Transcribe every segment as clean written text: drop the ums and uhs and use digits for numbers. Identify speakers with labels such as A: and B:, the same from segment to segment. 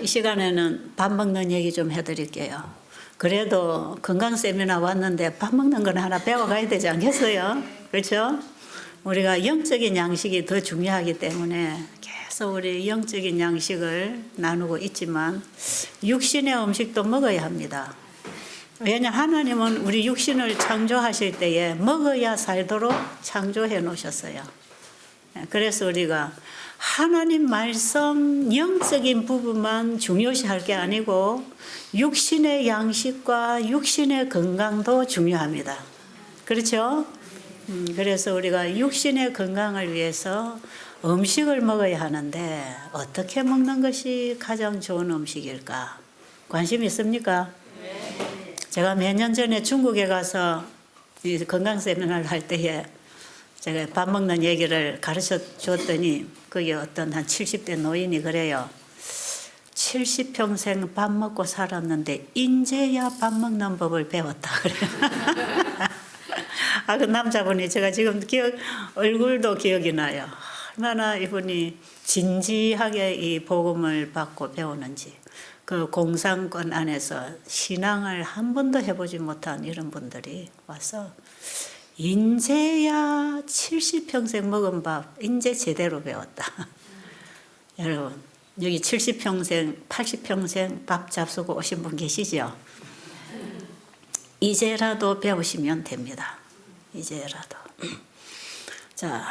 A: 이 시간에는 밥 먹는 얘기 좀 해드릴게요. 그래도 건강 세미나 왔는데 밥 먹는 건 하나 배워가야 되지 않겠어요? 그렇죠? 우리가 영적인 양식이 더 중요하기 때문에 계속 우리 영적인 양식을 나누고 있지만 육신의 음식도 먹어야 합니다. 왜냐하면 하나님은 우리 육신을 창조하실 때에 먹어야 살도록 창조해 놓으셨어요. 그래서 우리가 하나님 말씀 영적인 부분만 중요시할 게 아니고 육신의 양식과 육신의 건강도 중요합니다. 그렇죠? 그래서 우리가 육신의 건강을 위해서 음식을 먹어야 하는데 어떻게 먹는 것이 가장 좋은 음식일까? 관심 있습니까? 제가 몇 년 전에 중국에 가서 이 건강 세미나를 할 때에 제가 밥 먹는 얘기를 가르쳐 줬더니 거기 어떤 한 70대 노인이 그래요. 70평생 밥 먹고 살았는데 인제야 밥 먹는 법을 배웠다 그래요. 그 남자분이 제가 지금 얼굴도 기억이 나요. 얼마나 이분이 진지하게 이 복음을 받고 배우는지. 그 공산권 안에서 신앙을 한 번도 해보지 못한 이런 분들이 와서 인제야 70평생 먹은 밥 인제 제대로 배웠다. 여러분 여기 70평생 80평생 밥 잡수고 오신 분 계시죠? 이제라도 배우시면 됩니다. 이제라도. 자,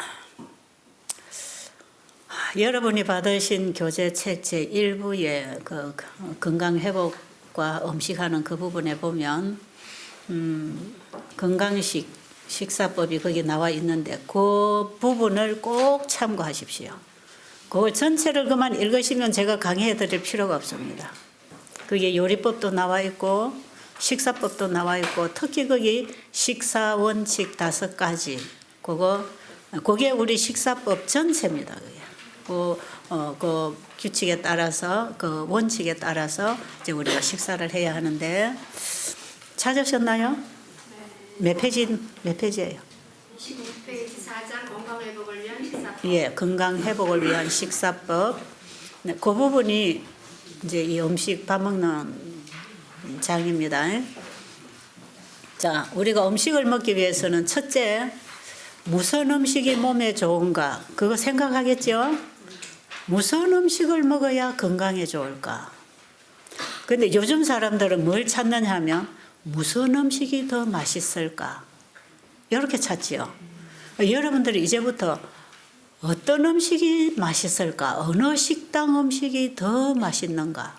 A: 여러분이 받으신 교재 책 제1부의 그 건강회복과 음식하는 그 부분에 보면 건강식 식사법이 거기 나와 있는데 그 부분을 꼭 참고하십시오. 그걸 전체를 그만 읽으시면 제가 강의해 드릴 필요가 없습니다. 그게 요리법도 나와 있고 식사법도 나와 있고 특히 거기 식사 원칙 5가지 그게 우리 식사법 전체입니다. 그게. 그 규칙에 따라서 그 원칙에 따라서 이제 우리가 식사를 해야 하는데 찾으셨나요? 몇 페이지예요?
B: 26페이지 4장 건강회복을 위한 식사법.
A: 예, 건강회복을 위한 식사법. 네, 그 부분이 이제 이 음식 밥 먹는 장입니다. 자, 우리가 음식을 먹기 위해서는 첫째, 무슨 음식이 몸에 좋은가? 그거 생각하겠죠? 무슨 음식을 먹어야 건강에 좋을까? 근데 요즘 사람들은 뭘 찾느냐 하면 무슨 음식이 더 맛있을까? 이렇게 찾지요. 여러분들이 이제부터 어떤 음식이 맛있을까? 어느 식당 음식이 더 맛있는가?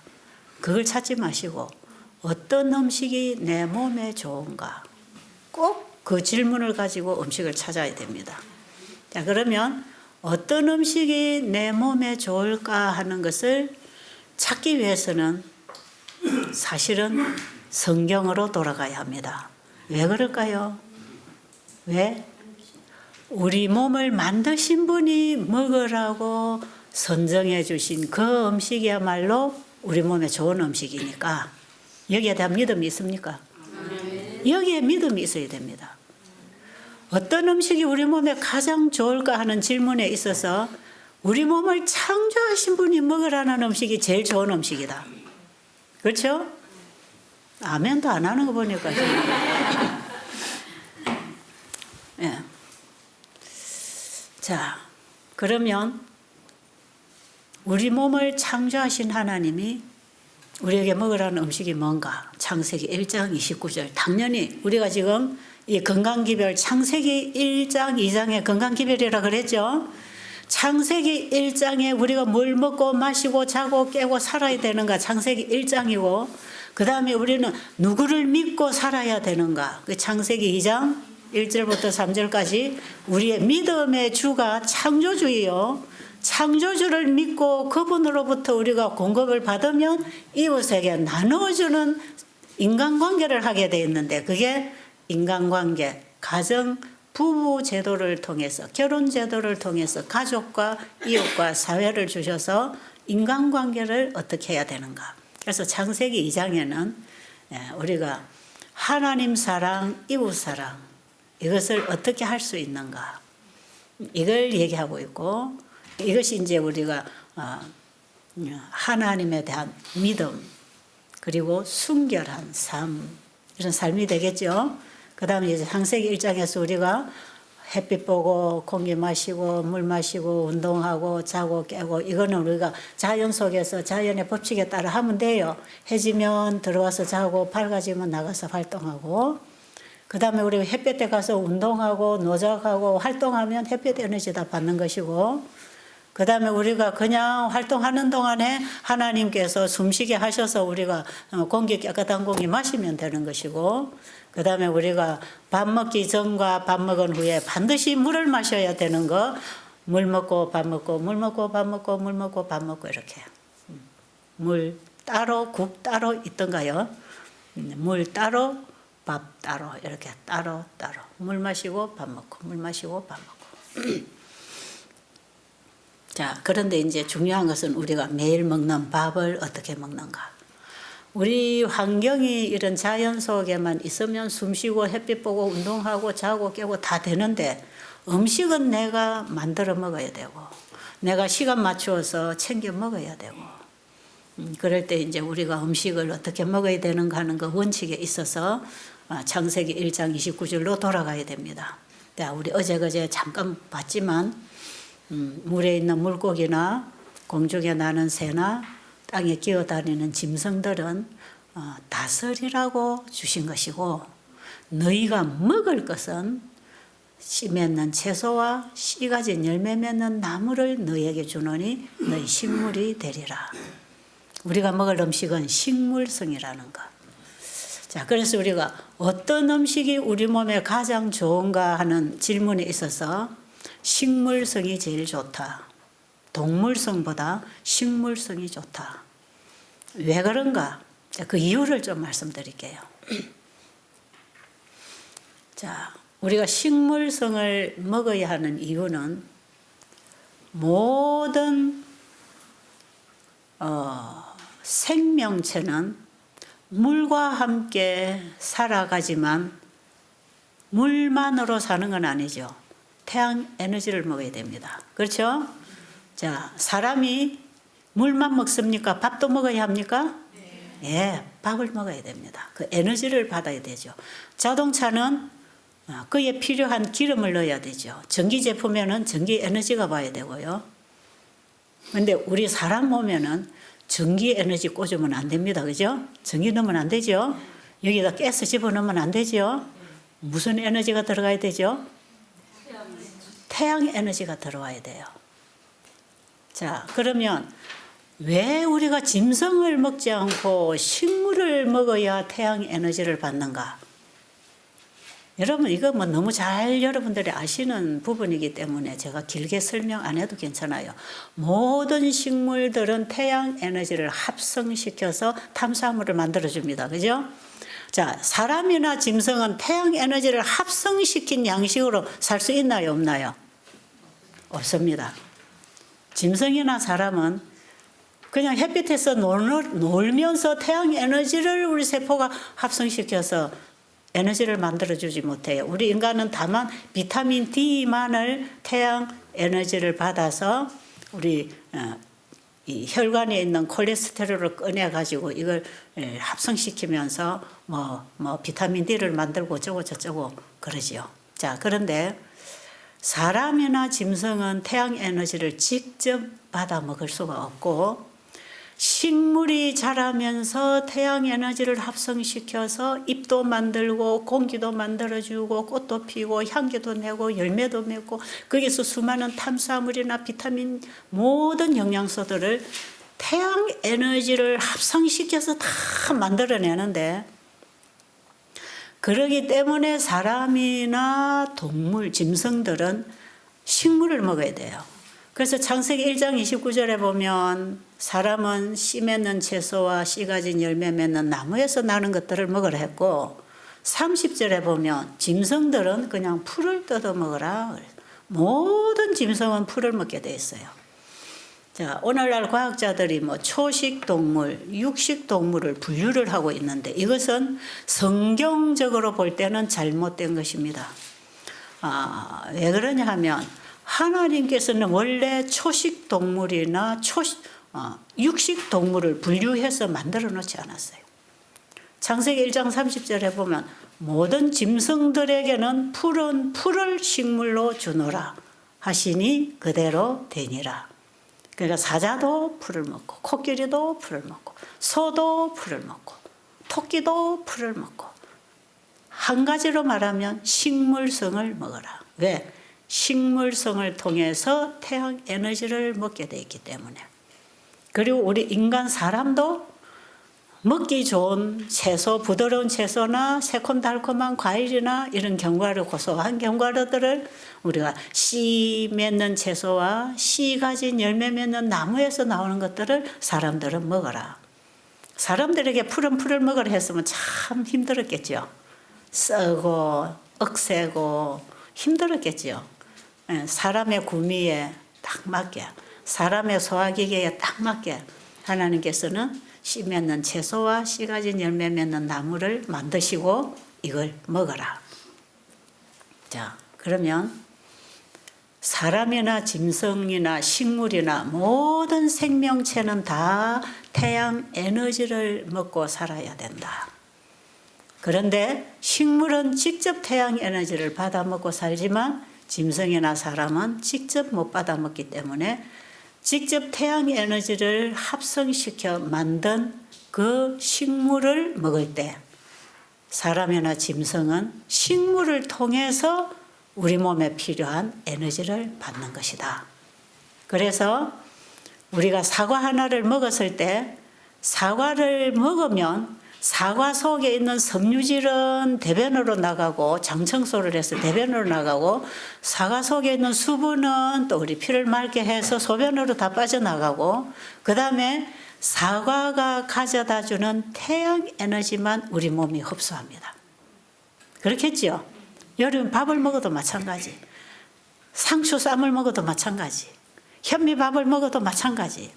A: 그걸 찾지 마시고 어떤 음식이 내 몸에 좋은가? 꼭 그 질문을 가지고 음식을 찾아야 됩니다. 자, 그러면 어떤 음식이 내 몸에 좋을까 하는 것을 찾기 위해서는 사실은 성경으로 돌아가야 합니다. 왜 그럴까요? 왜? 우리 몸을 만드신 분이 먹으라고 선정해 주신 그 음식이야말로 우리 몸에 좋은 음식이니까 여기에 대한 믿음이 있습니까? 여기에 믿음이 있어야 됩니다. 어떤 음식이 우리 몸에 가장 좋을까 하는 질문에 있어서 우리 몸을 창조하신 분이 먹으라는 음식이 제일 좋은 음식이다. 그렇죠? 아멘도 안 하는 거 보니까. 예. 자, 그러면 우리 몸을 창조하신 하나님이 우리에게 먹으라는 음식이 뭔가? 창세기 1장 29절. 당연히 우리가 지금 이 건강기별 창세기 1장 2장의 건강기별이라 그랬죠. 창세기 1장에 우리가 뭘 먹고 마시고 자고 깨고 살아야 되는가? 창세기 1장이고 그 다음에 우리는 누구를 믿고 살아야 되는가? 그 창세기 2장 1절부터 3절까지 우리의 믿음의 주가 창조주이요. 창조주를 믿고 그분으로부터 우리가 공급을 받으면 이웃에게 나누어주는 인간관계를 하게 되어 있는데 그게 인간관계, 가정, 부부 제도를 통해서 결혼 제도를 통해서 가족과 이웃과 사회를 주셔서 인간관계를 어떻게 해야 되는가. 그래서 창세기 2장에는 우리가 하나님 사랑, 이웃 사랑 이것을 어떻게 할 수 있는가 이걸 얘기하고 있고 이것이 이제 우리가 하나님에 대한 믿음, 그리고 순결한 삶, 이런 삶이 되겠죠. 그 다음에 이제 창세기 1장에서 우리가 햇빛 보고 공기 마시고 물 마시고 운동하고 자고 깨고, 이거는 우리가 자연 속에서 자연의 법칙에 따라 하면 돼요. 해지면 들어와서 자고 밝아지면 나가서 활동하고, 그 다음에 우리가 햇볕에 가서 운동하고 노작하고 활동하면 햇볕 에너지 다 받는 것이고, 그 다음에 우리가 그냥 활동하는 동안에 하나님께서 숨쉬게 하셔서 우리가 공기 깨끗한 공기 마시면 되는 것이고, 그 다음에 우리가 밥 먹기 전과 밥 먹은 후에 반드시 물을 마셔야 되는 거, 물 먹고 밥 먹고 물 먹고 밥 먹고 물 먹고 밥 먹고, 이렇게 물 따로 국 따로 있던가요? 물 따로 밥 따로, 이렇게 따로 물 마시고 밥 먹고 물 마시고 밥 먹고. 자, 그런데 이제 중요한 것은 우리가 매일 먹는 밥을 어떻게 먹는가. 우리 환경이 이런 자연 속에만 있으면 숨쉬고 햇빛 보고 운동하고 자고 깨고 다 되는데, 음식은 내가 만들어 먹어야 되고 내가 시간 맞추어서 챙겨 먹어야 되고, 그럴 때 이제 우리가 음식을 어떻게 먹어야 되는가 하는 그 원칙에 있어서 창세기 1장 29절로 돌아가야 됩니다. 우리 어제 잠깐 봤지만 물에 있는 물고기나 공중에 나는 새나 땅에 기어다니는 짐승들은 다스리라고 주신 것이고, 너희가 먹을 것은 씨 맺는 채소와 씨 가진 열매 맺는 나무를 너희에게 주노니 너희 식물이 되리라. 우리가 먹을 음식은 식물성이라는 것. 자, 그래서 우리가 어떤 음식이 우리 몸에 가장 좋은가 하는 질문에 있어서 식물성이 제일 좋다. 동물성보다 식물성이 좋다. 왜 그런가? 그 이유를 좀 말씀드릴게요. 자, 우리가 식물성을 먹어야 하는 이유는 모든 생명체는 물과 함께 살아가지만 물만으로 사는 건 아니죠. 태양 에너지를 먹어야 됩니다. 그렇죠? 자, 사람이 물만 먹습니까? 밥도 먹어야 합니까? 예, 밥을 먹어야 됩니다. 그 에너지를 받아야 되죠. 자동차는 그에 필요한 기름을 넣어야 되죠. 전기 제품에는 전기 에너지가 와야 되고요. 근데 우리 사람 몸에는 전기 에너지 꽂으면 안 됩니다. 그죠? 전기 넣으면 안 되죠. 여기다 가스 집어넣으면 안 되죠. 무슨 에너지가 들어가야 되죠? 태양 에너지가 들어와야 돼요. 자, 그러면 왜 우리가 짐승을 먹지 않고 식물을 먹어야 태양 에너지를 받는가? 여러분, 이거 뭐 너무 잘 여러분들이 아시는 부분이기 때문에 제가 길게 설명 안 해도 괜찮아요. 모든 식물들은 태양 에너지를 합성시켜서 탄수화물을 만들어줍니다. 그죠? 자, 사람이나 짐승은 태양 에너지를 합성시킨 양식으로 살 수 있나요? 없나요? 없습니다. 짐승이나 사람은 그냥 햇빛에서 놀면서 태양 에너지를 우리 세포가 합성시켜서 에너지를 만들어주지 못해요. 우리 인간은 다만 비타민 D만을 태양 에너지를 받아서 우리 이 혈관에 있는 콜레스테롤을 꺼내가지고 이걸 합성시키면서 뭐 비타민 D를 만들고 어쩌고 저쩌고 그러지요. 자, 그런데 사람이나 짐승은 태양 에너지를 직접 받아 먹을 수가 없고, 식물이 자라면서 태양 에너지를 합성시켜서 잎도 만들고 공기도 만들어주고 꽃도 피고 향기도 내고 열매도 맺고, 거기서 수많은 탄수화물이나 비타민 모든 영양소들을 태양 에너지를 합성시켜서 다 만들어내는데, 그러기 때문에 사람이나 동물, 짐승들은 식물을 먹어야 돼요. 그래서 창세기 1장 29절에 보면 사람은 씨 맺는 채소와 씨 가진 열매 맺는 나무에서 나는 것들을 먹으라 했고, 30절에 보면 짐승들은 그냥 풀을 뜯어 먹으라. 모든 짐승은 풀을 먹게 돼 있어요. 자, 오늘날 과학자들이 초식 동물, 육식 동물을 분류를 하고 있는데, 이것은 성경적으로 볼 때는 잘못된 것입니다. 왜 그러냐 하면 하나님께서는 원래 초식 동물이나 육식 동물을 분류해서 만들어 놓지 않았어요. 창세기 1장 30절에 보면 모든 짐승들에게는 푸른 풀을 식물로 주노라 하시니 그대로 되니라. 그러니까 사자도 풀을 먹고 코끼리도 풀을 먹고 소도 풀을 먹고 토끼도 풀을 먹고 한 가지로 말하면 식물성을 먹어라. 왜? 식물성을 통해서 태양 에너지를 먹게 돼 있기 때문에. 그리고 우리 인간 사람도 먹기 좋은 채소, 부드러운 채소나 새콤달콤한 과일이나 이런 견과류, 고소한 견과류들을 우리가 씨 맺는 채소와 씨 가진 열매 맺는 나무에서 나오는 것들을 사람들은 먹어라. 사람들에게 푸른 풀을 먹으라 했으면 참 힘들었겠죠. 썩고 억세고 힘들었겠죠. 사람의 구미에 딱 맞게, 사람의 소화기계에 딱 맞게 하나님께서는 씨 맺는 채소와 씨 가진 열매 맺는 나무를 만드시고 이걸 먹어라. 자, 그러면 사람이나 짐승이나 식물이나 모든 생명체는 다 태양 에너지를 먹고 살아야 된다. 그런데 식물은 직접 태양 에너지를 받아 먹고 살지만 짐승이나 사람은 직접 못 받아 먹기 때문에 직접 태양 에너지를 합성시켜 만든 그 식물을 먹을 때 사람이나 짐승은 식물을 통해서 우리 몸에 필요한 에너지를 받는 것이다. 그래서 우리가 사과 하나를 먹었을 때 사과를 먹으면 사과 속에 있는 섬유질은 대변으로 나가고 장청소를 해서 대변으로 나가고 사과 속에 있는 수분은 또 우리 피를 맑게 해서 소변으로 다 빠져나가고 그 다음에 사과가 가져다주는 태양 에너지만 우리 몸이 흡수합니다. 그렇겠죠? 여러분 밥을 먹어도 마찬가지, 상추 쌈을 먹어도 마찬가지, 현미밥을 먹어도 마찬가지.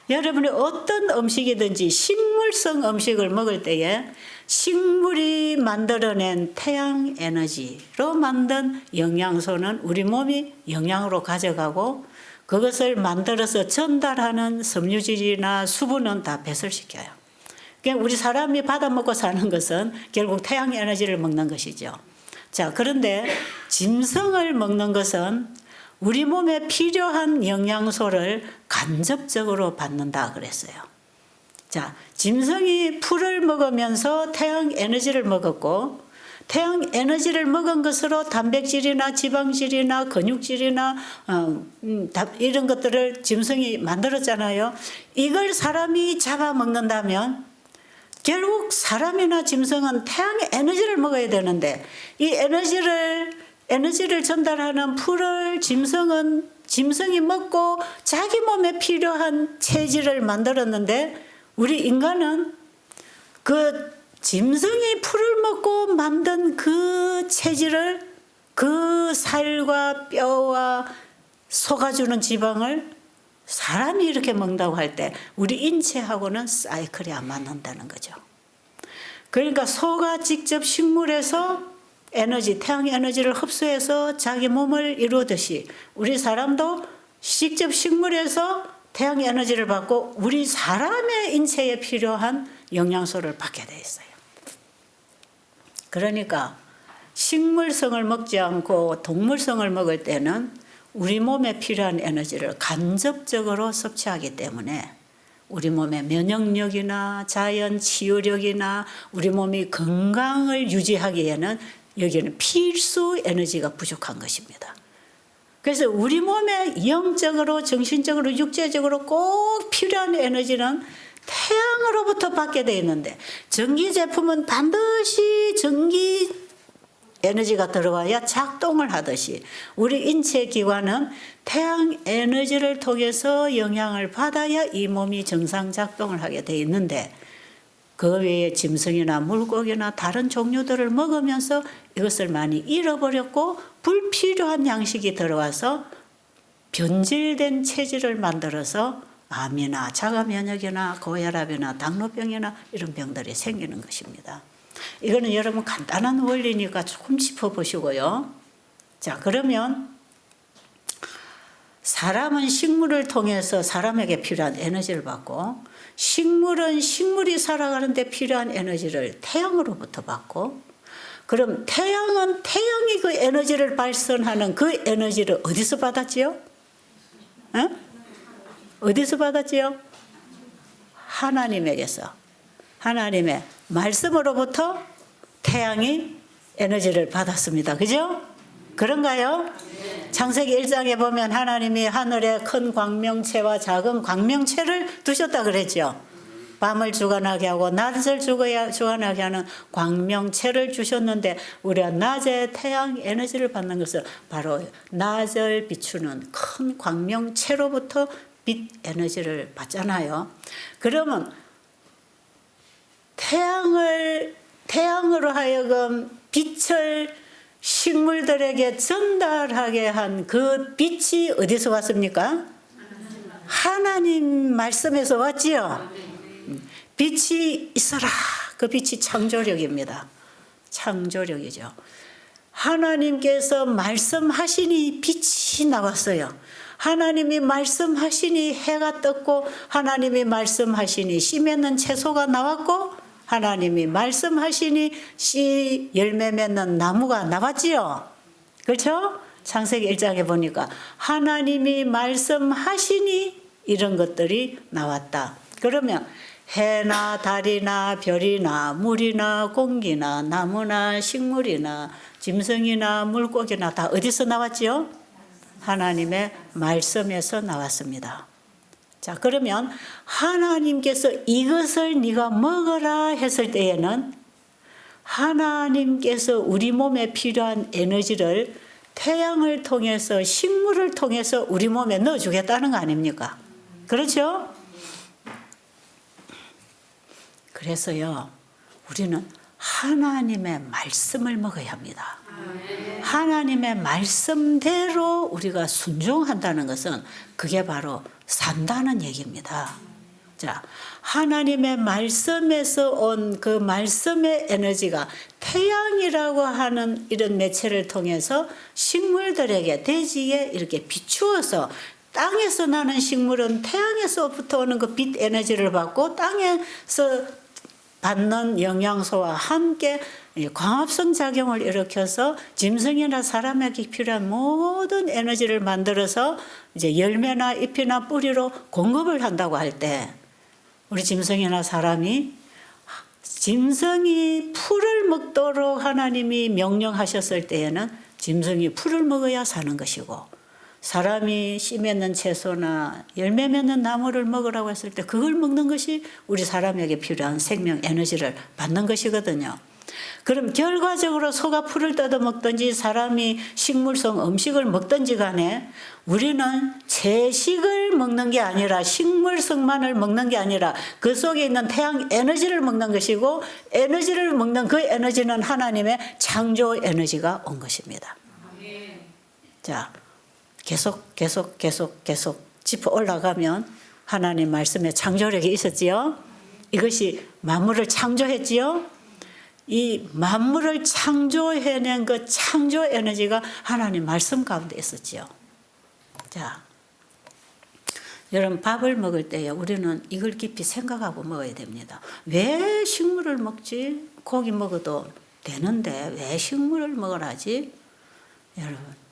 A: 여러분이 어떤 음식이든지 식물성 음식을 먹을 때에 식물이 만들어낸 태양 에너지로 만든 영양소는 우리 몸이 영양으로 가져가고 그것을 만들어서 전달하는 섬유질이나 수분은 다 배설시켜요. 그러니까 우리 사람이 받아먹고 사는 것은 결국 태양 에너지를 먹는 것이죠. 자, 그런데 짐승을 먹는 것은 우리 몸에 필요한 영양소를 간접적으로 받는다 그랬어요. 자, 짐승이 풀을 먹으면서 태양 에너지를 먹었고 태양 에너지를 먹은 것으로 단백질이나 지방질이나 근육질이나 이런 것들을 짐승이 만들었잖아요. 이걸 사람이 잡아먹는다면 결국 사람이나 짐승은 태양 에너지를 먹어야 되는데 이 에너지를 전달하는 풀을 짐승이 먹고 자기 몸에 필요한 체질을 만들었는데 우리 인간은 그 짐승이 풀을 먹고 만든 그 체질을 그 살과 뼈와 속아주는 지방을 사람이 이렇게 먹는다고 할 때 우리 인체하고는 사이클이 안 맞는다는 거죠. 그러니까 소가 직접 식물에서 태양 에너지를 흡수해서 자기 몸을 이루듯이 우리 사람도 직접 식물에서 태양 에너지를 받고 우리 사람의 인체에 필요한 영양소를 받게 돼 있어요. 그러니까 식물성을 먹지 않고 동물성을 먹을 때는 우리 몸에 필요한 에너지를 간접적으로 섭취하기 때문에 우리 몸의 면역력이나 자연 치유력이나 우리 몸이 건강을 유지하기에는 여기는 필수 에너지가 부족한 것입니다. 그래서 우리 몸에 영적으로 정신적으로 육체적으로 꼭 필요한 에너지는 태양으로부터 받게 되어 있는데 전기 제품은 반드시 전기 에너지가 들어와야 작동을 하듯이 우리 인체 기관은 태양 에너지를 통해서 영향을 받아야 이 몸이 정상 작동을 하게 되어 있는데 그 외에 짐승이나 물고기나 다른 종류들을 먹으면서 이것을 많이 잃어버렸고 불필요한 양식이 들어와서 변질된 체질을 만들어서 암이나 자가면역이나 고혈압이나 당뇨병이나 이런 병들이 생기는 것입니다. 이거는 여러분 간단한 원리니까 조금 짚어보시고요. 자, 그러면 사람은 식물을 통해서 사람에게 필요한 에너지를 받고, 식물은 식물이 살아가는데 필요한 에너지를 태양으로부터 받고, 그럼 태양은 태양이 그 에너지를 발산하는 그 에너지를 어디서 받았지요? 응? 어디서 받았지요? 하나님에게서. 하나님의 말씀으로부터 태양이 에너지를 받았습니다. 그죠? 그런가요? 창세기 1장에 보면 하나님이 하늘에 큰 광명체와 작은 광명체를 두셨다 그랬죠. 밤을 주관하게 하고 낮을 주관하게 하는 광명체를 주셨는데, 우리가 낮에 태양 에너지를 받는 것은 바로 낮을 비추는 큰 광명체로부터 빛 에너지를 받잖아요. 그러면 태양으로 하여금 빛을 식물들에게 전달하게 한 그 빛이 어디서 왔습니까? 하나님 말씀에서 왔지요. 빛이 있어라. 그 빛이 창조력입니다. 창조력이죠. 하나님께서 말씀하시니 빛이 나왔어요. 하나님이 말씀하시니 해가 떴고, 하나님이 말씀하시니 씨 맺는 채소가 나왔고, 하나님이 말씀하시니 씨 열매 맺는 나무가 나왔지요. 그렇죠? 창세기 1장에 보니까 하나님이 말씀하시니 이런 것들이 나왔다. 그러면 해나 달이나 별이나 물이나 공기나 나무나 식물이나 짐승이나 물고기나 다 어디서 나왔지요? 하나님의 말씀에서 나왔습니다. 자, 그러면 하나님께서 이것을 네가 먹어라 했을 때에는 하나님께서 우리 몸에 필요한 에너지를 태양을 통해서, 식물을 통해서 우리 몸에 넣어주겠다는 거 아닙니까? 그렇죠? 그래서요, 우리는 하나님의 말씀을 먹어야 합니다. 하나님의 말씀대로 우리가 순종한다는 것은 그게 바로 산다는 얘기입니다. 자, 하나님의 말씀에서 온 그 말씀의 에너지가 태양이라고 하는 이런 매체를 통해서 식물들에게, 돼지에 이렇게 비추어서, 땅에서 나는 식물은 태양에서부터 오는 그 빛 에너지를 받고 땅에서 받는 영양소와 함께 광합성 작용을 일으켜서 짐승이나 사람에게 필요한 모든 에너지를 만들어서 이제 열매나 잎이나 뿌리로 공급을 한다고 할 때, 우리 짐승이나 사람이, 짐승이 풀을 먹도록 하나님이 명령하셨을 때에는 짐승이 풀을 먹어야 사는 것이고, 사람이 씨 맺는 채소나 열매 맺는 나무를 먹으라고 했을 때 그걸 먹는 것이 우리 사람에게 필요한 생명 에너지를 받는 것이거든요. 그럼 결과적으로 소가 풀을 뜯어 먹든지 사람이 식물성 음식을 먹든지 간에 우리는 채식을 먹는 게 아니라, 식물성만을 먹는 게 아니라 그 속에 있는 태양 에너지를 먹는 것이고, 에너지를 먹는 그 에너지는 하나님의 창조 에너지가 온 것입니다. 자, 계속 짚어 올라가면 하나님 말씀에 창조력이 있었지요. 이것이 만물을 창조했지요. 이 만물을 창조해낸 그 창조 에너지가 하나님 말씀 가운데 있었지요. 자, 여러분, 밥을 먹을 때에 우리는 이걸 깊이 생각하고 먹어야 됩니다. 왜 식물을 먹지? 고기 먹어도 되는데 왜 식물을 먹으라지? 여러분,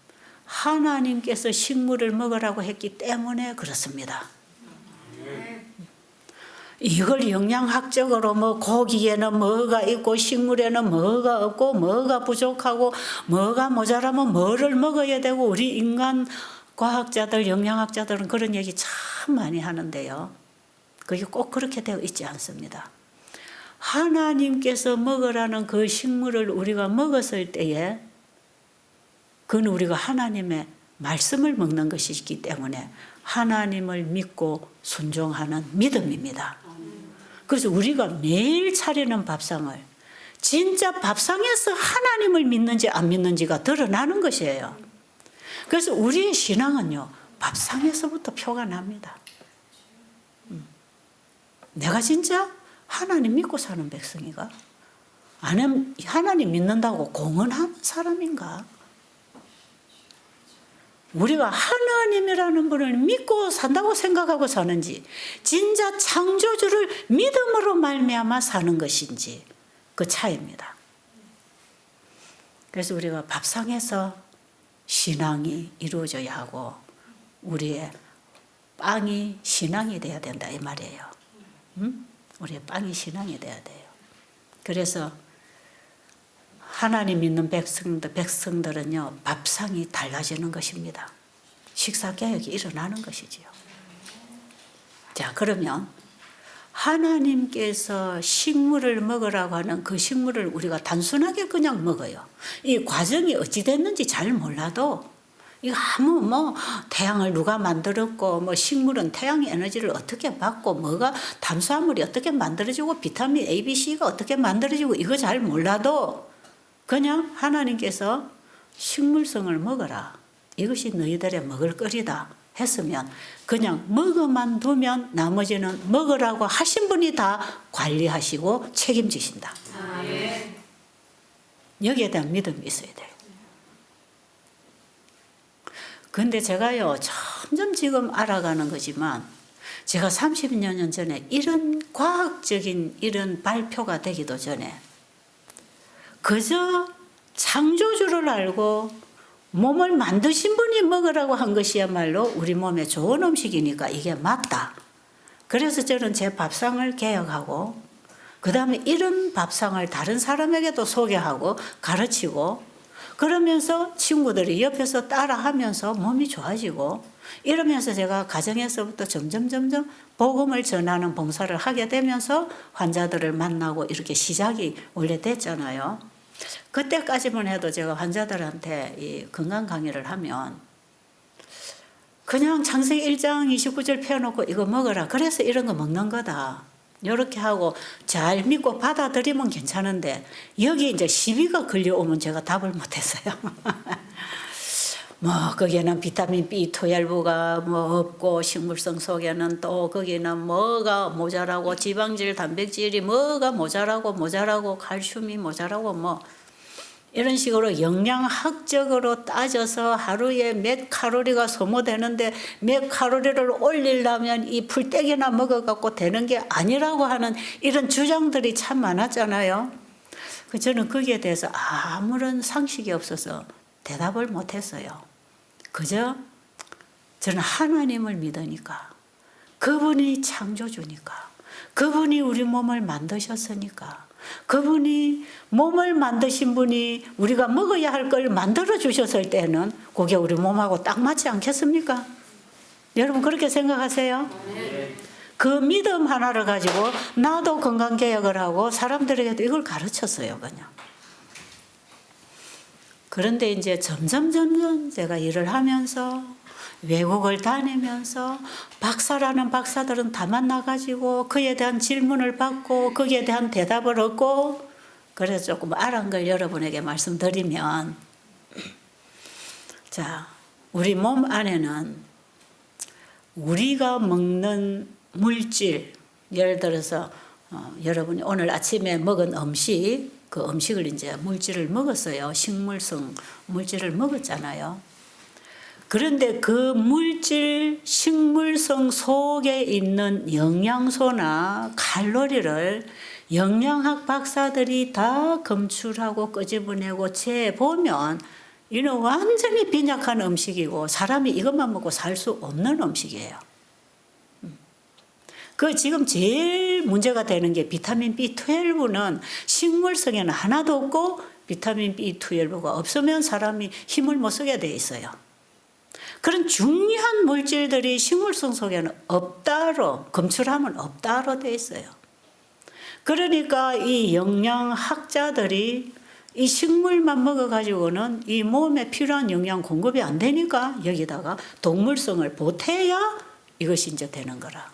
A: 하나님께서 식물을 먹으라고 했기 때문에 그렇습니다. 이걸 영양학적으로 뭐 고기에는 뭐가 있고 식물에는 뭐가 없고 뭐가 부족하고 뭐가 모자라면 뭐를 먹어야 되고, 우리 인간 과학자들, 영양학자들은 그런 얘기 참 많이 하는데요. 그게 꼭 그렇게 되어 있지 않습니다. 하나님께서 먹으라는 그 식물을 우리가 먹었을 때에 그건 우리가 하나님의 말씀을 먹는 것이기 때문에 하나님을 믿고 순종하는 믿음입니다. 그래서 우리가 매일 차리는 밥상을 진짜 밥상에서 하나님을 믿는지 안 믿는지가 드러나는 것이에요. 그래서 우리의 신앙은요, 밥상에서부터 표가 납니다. 내가 진짜 하나님 믿고 사는 백성인가? 아니면 하나님 믿는다고 공언하는 사람인가? 우리가 하나님이라는 분을 믿고 산다고 생각하고 사는지, 진짜 창조주를 믿음으로 말미암아 사는 것인지, 그 차이입니다. 그래서 우리가 밥상에서 신앙이 이루어져야 하고 우리의 빵이 신앙이 돼야 된다 이 말이에요. 우리의 빵이 신앙이 돼야 돼요. 그래서 하나님 믿는 백성들은요, 밥상이 달라지는 것입니다. 식사 개혁이 일어나는 것이지요. 자, 그러면 하나님께서 식물을 먹으라고 하는 그 식물을 우리가 단순하게 그냥 먹어요. 이 과정이 어찌 됐는지 잘 몰라도 이거 아무 태양을 누가 만들었고 식물은 태양 에너지를 어떻게 받고 뭐가 탄수화물이 어떻게 만들어지고 비타민 A, B, C가 어떻게 만들어지고 이거 잘 몰라도 그냥 하나님께서 식물성을 먹어라. 이것이 너희들의 먹을 거리다 했으면 그냥 먹어만 두면 나머지는 먹으라고 하신 분이 다 관리하시고 책임지신다. 여기에 대한 믿음이 있어야 돼요. 근데 제가요, 점점 지금 알아가는 거지만 제가 30여 년 전에 이런 과학적인 이런 발표가 되기도 전에 그저 창조주를 알고 몸을 만드신 분이 먹으라고 한 것이야말로 우리 몸에 좋은 음식이니까 이게 맞다. 그래서 저는 제 밥상을 개혁하고 그 다음에 이런 밥상을 다른 사람에게도 소개하고 가르치고 그러면서 친구들이 옆에서 따라하면서 몸이 좋아지고 이러면서 제가 가정에서부터 점점 복음을 전하는 봉사를 하게 되면서 환자들을 만나고 이렇게 시작이 원래 됐잖아요. 그때까지만 해도 제가 환자들한테 이 건강 강의를 하면 그냥 창세기 1장 29절 펴놓고 이거 먹어라. 그래서 이런 거 먹는 거다. 이렇게 하고 잘 믿고 받아들이면 괜찮은데 여기 이제 시비가 걸려오면 제가 답을 못했어요. 거기에는 비타민 B12가 없고 식물성 속에는 또 거기는 뭐가 모자라고 지방질, 단백질이 뭐가 모자라고 칼슘이 모자라고 이런 식으로 영양학적으로 따져서 하루에 몇 칼로리가 소모되는데 몇 칼로리를 올리려면 이 풀떼기나 먹어갖고 되는 게 아니라고 하는 이런 주장들이 참 많았잖아요. 저는 거기에 대해서 아무런 상식이 없어서 대답을 못했어요. 그저 저는 하나님을 믿으니까 그분이 창조주니까 그분이 우리 몸을 만드셨으니까 그분이 몸을 만드신 분이 우리가 먹어야 할 걸 만들어 주셨을 때는 그게 우리 몸하고 딱 맞지 않겠습니까? 여러분 그렇게 생각하세요? 그 믿음 하나를 가지고 나도 건강개혁을 하고 사람들에게도 이걸 가르쳤어요. 그냥. 그런데 이제 점점 제가 일을 하면서 외국을 다니면서 박사라는 박사들은 다 만나가지고 그에 대한 질문을 받고 거기에 대한 대답을 얻고 그래서 조금 알은 걸 여러분에게 말씀드리면 자, 우리 몸 안에는 우리가 먹는 물질 예를 들어서 여러분이 오늘 아침에 먹은 음식 그 음식을 이제 물질을 먹었어요. 식물성 물질을 먹었잖아요. 그런데 그 물질, 식물성 속에 있는 영양소나 칼로리를 영양학 박사들이 다 검출하고 끄집어내고 재보면 이는 완전히 빈약한 음식이고 사람이 이것만 먹고 살 수 없는 음식이에요. 그 지금 제일 문제가 되는 게 비타민 B12는 식물성에는 하나도 없고 비타민 B12가 없으면 사람이 힘을 못 쓰게 돼 있어요. 그런 중요한 물질들이 식물성 속에는 없다로 검출하면 없다로 돼 있어요. 그러니까 이 영양학자들이 이 식물만 먹어가지고는 이 몸에 필요한 영양 공급이 안 되니까 여기다가 동물성을 보태야 이것이 이제 되는 거라.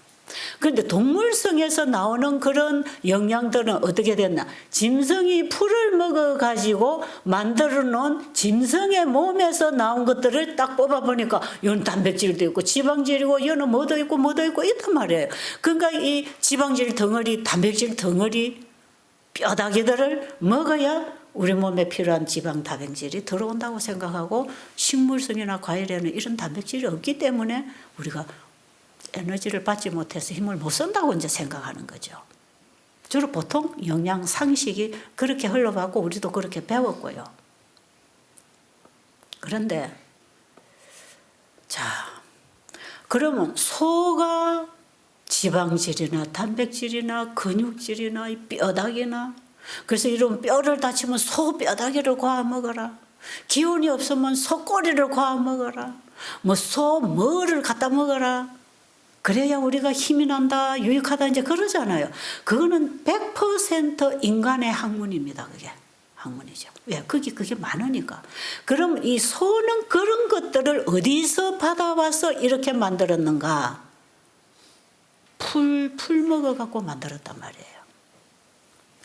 A: 그런데 동물성에서 나오는 그런 영양들은 어떻게 됐나? 짐승이 풀을 먹어가지고 만들어 놓은 짐승의 몸에서 나온 것들을 딱 뽑아보니까 이건 단백질도 있고 지방질이고 이거는 뭐도 있고 있단 말이에요. 그러니까 이 지방질 덩어리, 단백질 덩어리, 뼈다귀들을 먹어야 우리 몸에 필요한 지방 단백질이 들어온다고 생각하고 식물성이나 과일에는 이런 단백질이 없기 때문에 우리가 에너지를 받지 못해서 힘을 못 쓴다고 이제 생각하는 거죠. 주로 보통 영양 상식이 그렇게 흘러가고 우리도 그렇게 배웠고요. 그런데 자, 그러면 소가 지방질이나 단백질이나 근육질이나 뼈다귀나, 그래서 이런 뼈를 다치면 소 뼈다귀를 구워 먹어라. 기운이 없으면 소 꼬리를 구워 먹어라. 뭐 소 뭐를 갖다 먹어라. 그래야 우리가 힘이 난다, 유익하다 이제 그러잖아요. 그거는 100% 인간의 학문입니다. 그게 학문이죠. 왜? 그게 많으니까. 그럼 이 소는 그런 것들을 어디서 받아와서 이렇게 만들었는가? 풀 먹어갖고 만들었단 말이에요.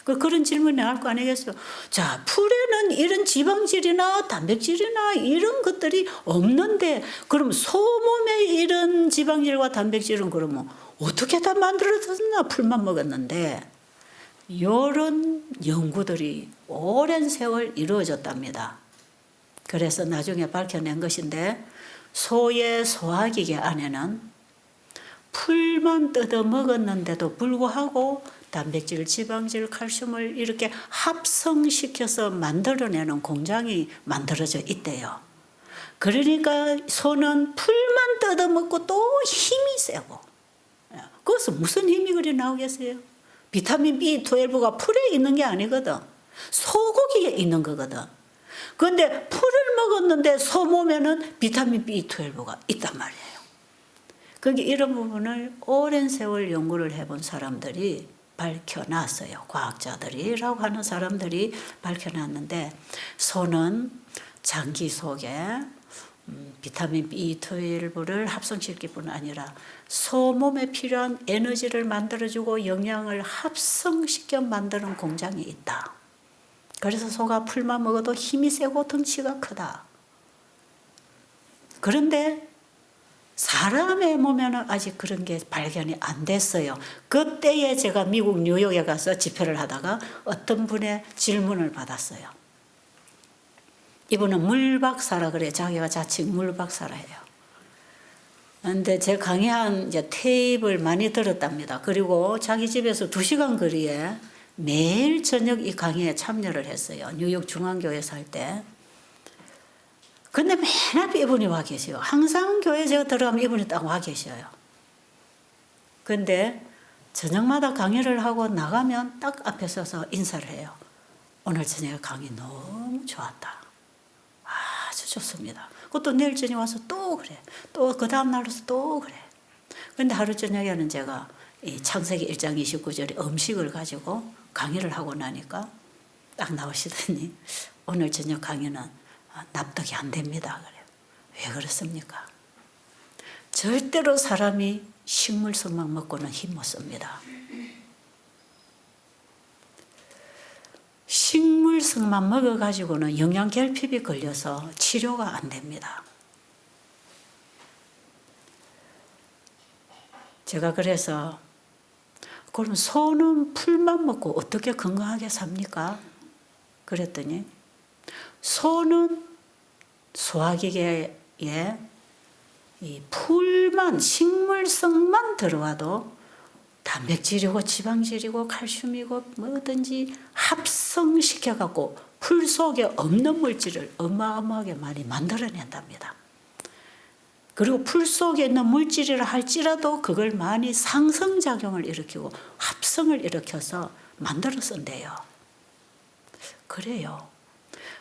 A: 그런 질문이 나올 거 아니겠어요? 자, 풀에는 이런 지방질이나 단백질이나 이런 것들이 없는데, 그럼 소 몸에 이런 지방질과 단백질은 그러면 어떻게 다 만들어졌나? 풀만 먹었는데, 이런 연구들이 오랜 세월 이루어졌답니다. 그래서 나중에 밝혀낸 것인데, 소의 소화기계 안에는 풀만 뜯어 먹었는데도 불구하고 단백질, 지방질, 칼슘을 이렇게 합성시켜서 만들어내는 공장이 만들어져 있대요. 그러니까 소는 풀만 뜯어 먹고 또 힘이 세고, 그것은 무슨 힘이 그리 나오겠어요? 비타민 B12가 풀에 있는 게 아니거든. 소고기에 있는 거거든. 그런데 풀을 먹었는데 소 몸에는 비타민 B12가 있단 말이에요. 그게 이런 부분을 오랜 세월 연구를 해본 사람들이 밝혀놨어요. 과학자들이라고 하는 사람들이 밝혀놨는데, 소는 장기 속에 비타민 B12를 합성시킬 뿐 아니라 소 몸에 필요한 에너지를 만들어주고 영양을 합성시켜 만드는 공장이 있다. 그래서 소가 풀만 먹어도 힘이 세고 덩치가 크다. 그런데 사람의 몸에는 아직 그런 게 발견이 안 됐어요. 그때에 제가 미국 뉴욕에 가서 집회를 하다가 어떤 분의 질문을 받았어요. 이분은 물박사라 그래요. 자기가 자칭 물박사라해요. 그런데 제 강의한 이제 테이프를 많이 들었답니다. 그리고 자기 집에서 2시간 거리에 매일 저녁 이 강의에 참여를 했어요. 뉴욕 중앙교회 살 때. 근데 맨날 이분이 와 계세요. 항상 교회 제가 들어가면 이분이 딱 와 계셔요. 근데 저녁마다 강의를 하고 나가면 딱 앞에 서서 인사를 해요. 오늘 저녁 강의 너무 좋았다. 아주 좋습니다. 그것도 내일 저녁 와서 또 그래. 또 그 다음 날로서 또 그래. 근데 하루 저녁에는 제가 이 창세기 1장 29절의 음식을 가지고 강의를 하고 나니까 딱 나오시더니 오늘 저녁 강의는 납득이 안 됩니다. 그래요. 왜 그렇습니까? 절대로 사람이 식물성만 먹고는 힘 못 씁니다. 식물성만 먹어가지고는 영양결핍이 걸려서 치료가 안 됩니다. 제가 그래서 그럼 소는 풀만 먹고 어떻게 건강하게 삽니까? 그랬더니 소는 소화기계에 이 풀만, 식물성만 들어와도 단백질이고 지방질이고 칼슘이고 뭐든지 합성시켜갖고 풀 속에 없는 물질을 어마어마하게 많이 만들어낸답니다. 그리고 풀 속에 있는 물질이라 할지라도 그걸 많이 상승작용을 일으키고 합성을 일으켜서 만들어 쓴대요. 그래요.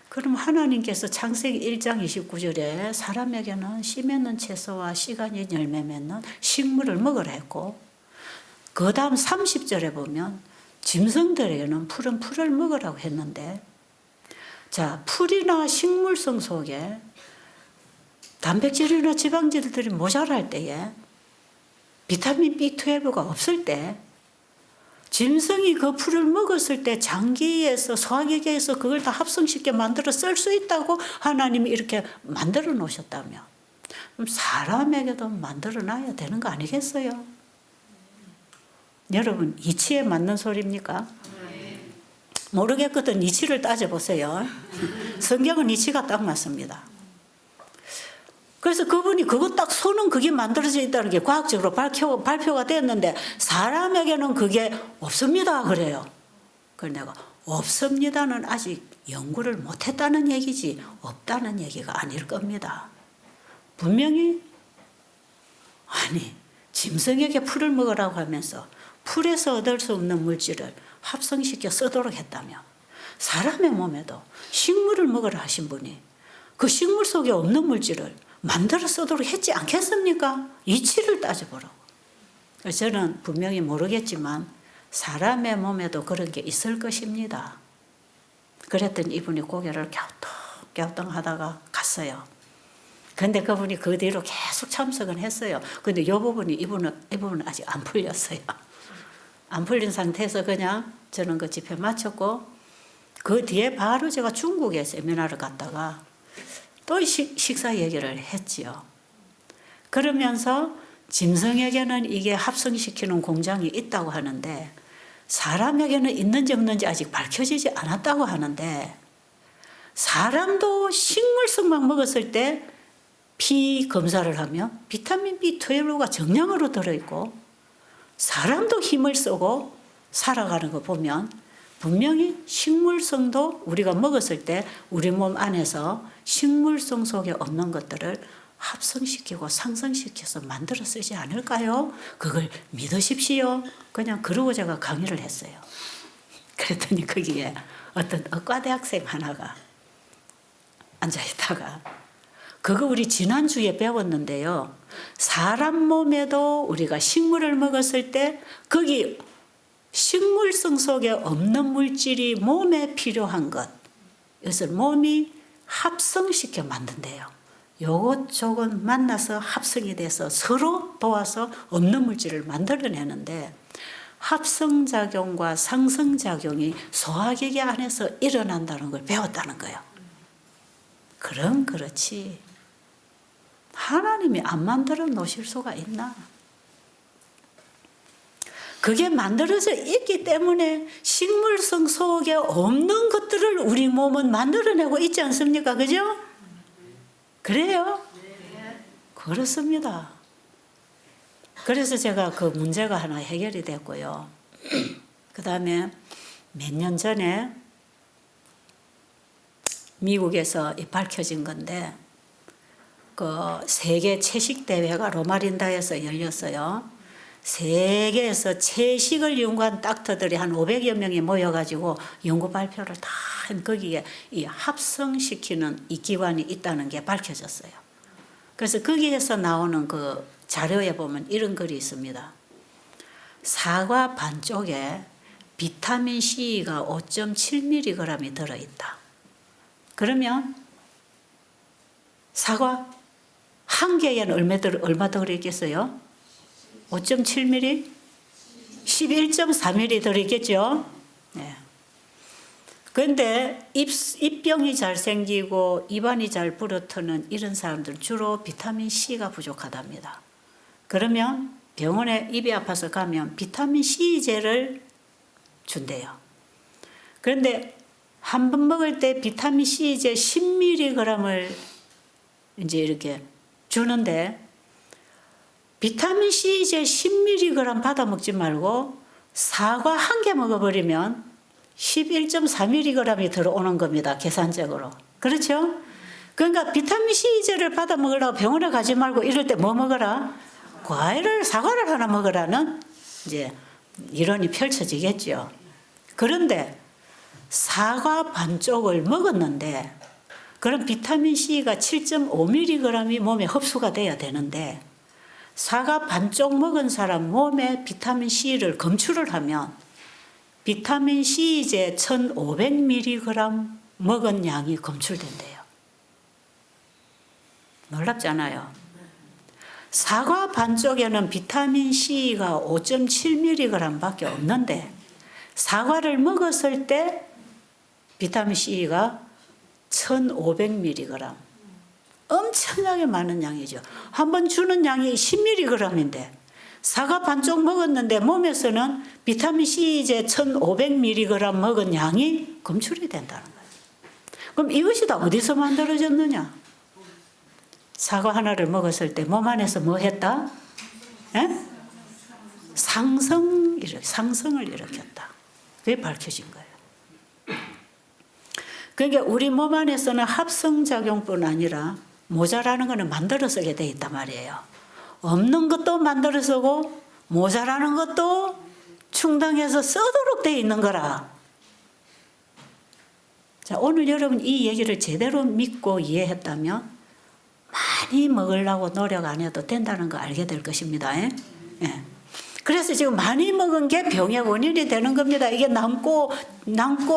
A: 그럼 하나님께서 창세기 1장 29절에 사람에게는 씨 맺는 채소와 씨가 있는 열매 맺는 식물을 먹으라 했고, 그 다음 30절에 보면 짐승들에게는 푸른 풀을 먹으라고 했는데, 자, 풀이나 식물성 속에 단백질이나 지방질들이 모자랄 때에, 비타민 B12가 없을 때, 짐승이 그 풀을 먹었을 때 장기에서 소화기계에서 그걸 다 합성시켜 만들어 쓸 수 있다고 하나님이 이렇게 만들어 놓으셨다면, 그럼 사람에게도 만들어 놔야 되는 거 아니겠어요? 여러분, 이치에 맞는 소리입니까? 모르겠거든 이치를 따져보세요. 성경은 이치가 딱 맞습니다. 그래서 그분이 그거 딱 손은 그게 만들어져 있다는 게 과학적으로 발표가 됐는데 사람에게는 그게 없습니다 그래요. 그래서 내가 없습니다는 아직 연구를 못했다는 얘기지 없다는 얘기가 아닐 겁니다. 분명히 아니 짐승에게 풀을 먹으라고 하면서 풀에서 얻을 수 없는 물질을 합성시켜 쓰도록 했다며 사람의 몸에도 식물을 먹으라 하신 분이 그 식물 속에 없는 물질을 만들어 쓰도록 했지 않겠습니까? 이치를 따져보라고. 저는 분명히 모르겠지만 사람의 몸에도 그런 게 있을 것입니다. 그랬더니 이분이 고개를 갸우뚱하다가 갔어요. 근데 그분이 그 뒤로 계속 참석은 했어요. 근데 이 부분이 이분은 아직 안 풀렸어요. 안 풀린 상태에서 그냥 저는 그 집회 마쳤고 그 뒤에 바로 제가 중국에 세미나를 갔다가 또 식사 얘기를 했지요. 그러면서 짐승에게는 이게 합성시키는 공장이 있다고 하는데 사람에게는 있는지 없는지 아직 밝혀지지 않았다고 하는데 사람도 식물성만 먹었을 때 피 검사를 하면 비타민 B12가 정량으로 들어있고 사람도 힘을 쓰고 살아가는 거 보면 분명히 식물성도 우리가 먹었을 때 우리 몸 안에서 식물성 속에 없는 것들을 합성시키고 상승시켜서 만들어 쓰지 않을까요? 그걸 믿으십시오. 그냥 그러고 제가 강의를 했어요. 그랬더니 거기에 어떤 의과대학생 하나가 앉아있다가 그거 우리 지난주에 배웠는데요. 사람 몸에도 우리가 식물을 먹었을 때 거기 식물성 속에 없는 물질이 몸에 필요한 것 이것을 몸이 합성시켜 만든대요. 요것 저것 만나서 합성이 돼서 서로 도와서 없는 물질을 만들어내는데 합성작용과 상승작용이 소화기계 안에서 일어난다는 걸 배웠다는 거예요. 그럼 그렇지 하나님이 안 만들어 놓으실 수가 있나? 그게 만들어져 있기 때문에 식물성 속에 없는 것들을 우리 몸은 만들어내고 있지 않습니까? 그죠? 그래요? 그렇습니다. 그래서 제가 그 문제가 하나 해결이 됐고요. 그 다음에 몇 년 전에 미국에서 밝혀진 건데 그 세계 채식 대회가 로마린다에서 열렸어요. 세계에서 채식을 연구한 닥터들이 한 500여 명이 모여가지고 연구 발표를 다 한 거기에 이 합성시키는 이 기관이 있다는 게 밝혀졌어요. 그래서 거기에서 나오는 그 자료에 보면 이런 글이 있습니다. 사과 반쪽에 비타민 C가 5.7mg이 들어있다. 그러면 사과 한 개에는 얼마 들어있겠어요? 5.7mm? 11.4mm 들어있겠죠? 네. 그런데 입병이 잘 생기고 입안이 잘 부러뜨는 이런 사람들 주로 비타민 C가 부족하답니다. 그러면 병원에 입이 아파서 가면 비타민 C제를 준대요. 그런데 한 번 먹을 때 비타민 C제 10mg을 이제 이렇게 주는데 비타민 C제 10mg 받아 먹지 말고 사과 한 개 먹어버리면 11.4mg이 들어오는 겁니다. 계산적으로. 그렇죠? 그러니까 비타민 C제를 받아 먹으려고 병원에 가지 말고 이럴 때 뭐 먹어라? 사과를 하나 먹으라는 이제 이론이 펼쳐지겠죠. 그런데 사과 반쪽을 먹었는데 그럼 비타민 C가 7.5mg이 몸에 흡수가 돼야 되는데 사과 반쪽 먹은 사람 몸에 비타민 C를 검출을 하면 비타민 C제 1500mg 먹은 양이 검출된대요. 놀랍잖아요. 사과 반쪽에는 비타민 C가 5.7mg 밖에 없는데 사과를 먹었을 때 비타민 C가 1500mg. 엄청나게 많은 양이죠. 한 번 주는 양이 10mg인데 사과 반쪽 먹었는데 몸에서는 비타민C 이제 1500mg 먹은 양이 검출이 된다는 거예요. 그럼 이것이 다 어디서 만들어졌느냐? 사과 하나를 먹었을 때 몸 안에서 뭐 했다? 예? 상성을 일으켰다. 그게 밝혀진 거예요. 그러니까 우리 몸 안에서는 합성작용뿐 아니라 모자라는 것은 만들어 쓰게 돼 있단 말이에요. 없는 것도 만들어 쓰고 모자라는 것도 충당해서 쓰도록 돼 있는 거라. 자, 오늘 여러분 이 얘기를 제대로 믿고 이해했다면 많이 먹으려고 노력 안 해도 된다는 거 알게 될 것입니다. 예? 그래서 지금 많이 먹은 게 병의 원인이 되는 겁니다. 이게 남고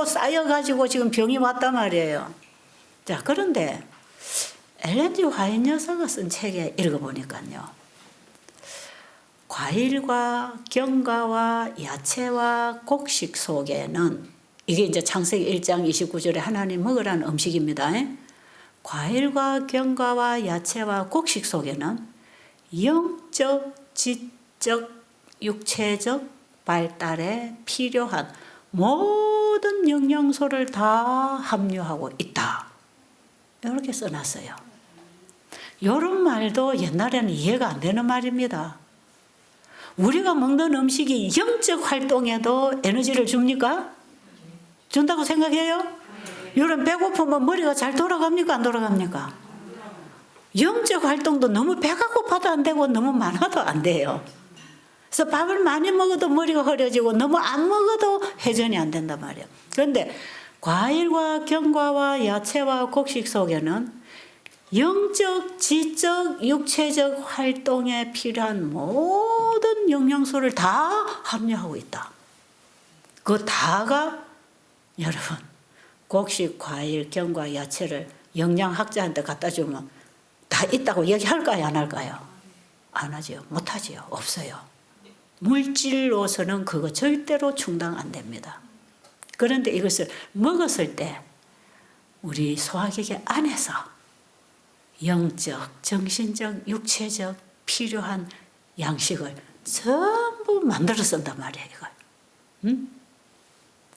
A: 쌓여가지고 지금 병이 왔단 말이에요. 자, 그런데 엘렌 G 화이트 여사가 쓴 책에 읽어보니까요. 과일과 견과와 야채와 곡식 속에는 이게 이제 창세기 1장 29절에 하나님 먹으라는 음식입니다. 과일과 견과와 야채와 곡식 속에는 영적, 지적, 육체적 발달에 필요한 모든 영양소를 다 함유하고 있다. 이렇게 써놨어요. 이런 말도 옛날에는 이해가 안 되는 말입니다. 우리가 먹는 음식이 영적 활동에도 에너지를 줍니까? 준다고 생각해요? 이런 배고프면 머리가 잘 돌아갑니까? 안 돌아갑니까? 영적 활동도 너무 배가 고파도 안 되고 너무 많아도 안 돼요. 그래서 밥을 많이 먹어도 머리가 흐려지고 너무 안 먹어도 회전이 안 된단 말이에요. 그런데 과일과 견과와 야채와 곡식 속에는 영적, 지적, 육체적 활동에 필요한 모든 영양소를 다 함유하고 있다. 그 다가 여러분 곡식, 과일, 견과, 야채를 영양학자한테 갖다 주면 다 있다고 얘기할까요? 안 할까요? 안 하죠. 못 하죠. 없어요. 물질로서는 그거 절대로 충당 안 됩니다. 그런데 이것을 먹었을 때 우리 소화기계 안에서 영적, 정신적, 육체적 필요한 양식을 전부 만들어 쓴단 말이에요. 이걸. 응?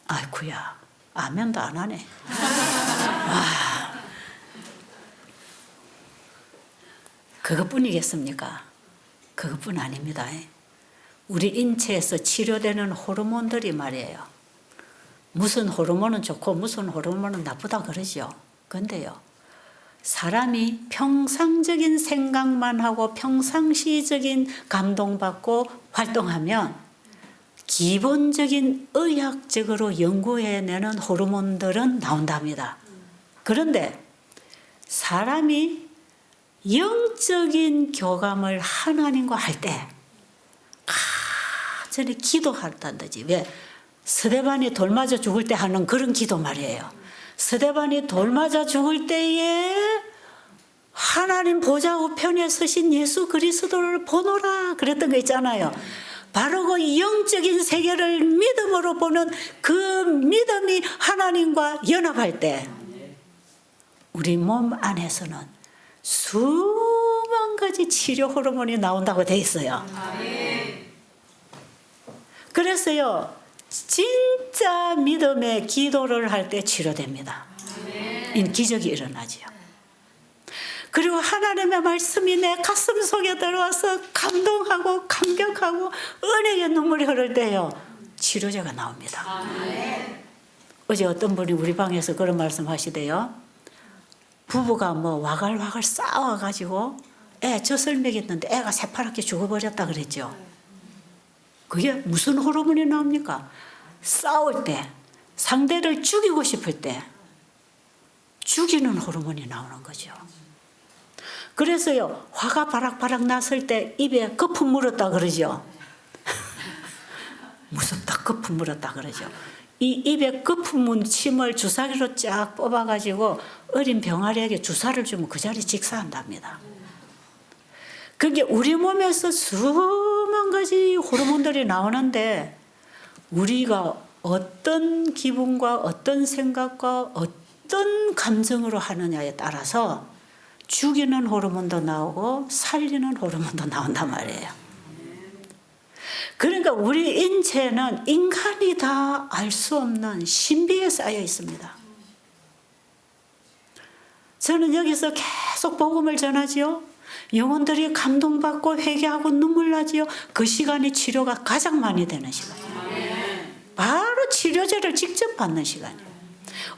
A: 아이쿠야, 아멘도 안 하네. 그것뿐이겠습니까? 그것뿐 아닙니다. 우리 인체에서 치료되는 호르몬들이 말이에요. 무슨 호르몬은 좋고 무슨 호르몬은 나쁘다 그러죠. 그런데요, 사람이 평상적인 생각만 하고 평상시적인 감동받고 활동하면 기본적인 의학적으로 연구해내는 호르몬들은 나온답니다. 그런데 사람이 영적인 교감을 하나님과 할 때 간절히 기도한다든지, 왜 스데반이 돌 맞아 죽을 때 하는 그런 기도 말이에요. 스데반이 돌 맞아 죽을 때에 하나님 보좌 우편에 서신 예수 그리스도를 보노라 그랬던 거 있잖아요. 바로 그 영적인 세계를 믿음으로 보는 그 믿음이 하나님과 연합할 때 우리 몸 안에서는 수만 가지 치료 호르몬이 나온다고 돼 있어요. 그래서요, 진짜 믿음의 기도를 할 때 치료됩니다. 기적이 일어나지요. 그리고 하나님의 말씀이 내 가슴 속에 들어와서 감동하고 감격하고 은혜의 눈물이 흐를 때요, 치료제가 나옵니다. 어제 어떤 분이 우리 방에서 그런 말씀 하시대요. 부부가 뭐 와갈와갈 싸워가지고 애 젖을 먹였는데 애가 새파랗게 죽어버렸다 그랬죠. 그게 무슨 호르몬이 나옵니까? 싸울 때, 상대를 죽이고 싶을 때 죽이는 호르몬이 나오는 거죠. 그래서요, 화가 바락바락 났을 때 입에 거품 물었다 그러죠. 무섭다, 거품 물었다 그러죠. 이 입에 거품 문 침을 주사기로 쫙 뽑아가지고 어린 병아리에게 주사를 주면 그 자리 직사한답니다. 그게 우리 몸에서 수만 가지 호르몬들이 나오는데 우리가 어떤 기분과 어떤 생각과 어떤 감정으로 하느냐에 따라서 죽이는 호르몬도 나오고 살리는 호르몬도 나온단 말이에요. 그러니까 우리 인체는 인간이 다 알 수 없는 신비에 쌓여 있습니다. 저는 여기서 계속 복음을 전하지요. 영혼들이 감동받고 회개하고 눈물 나지요. 그 시간이 치료가 가장 많이 되는 시간이에요. 바로 치료제를 직접 받는 시간이에요.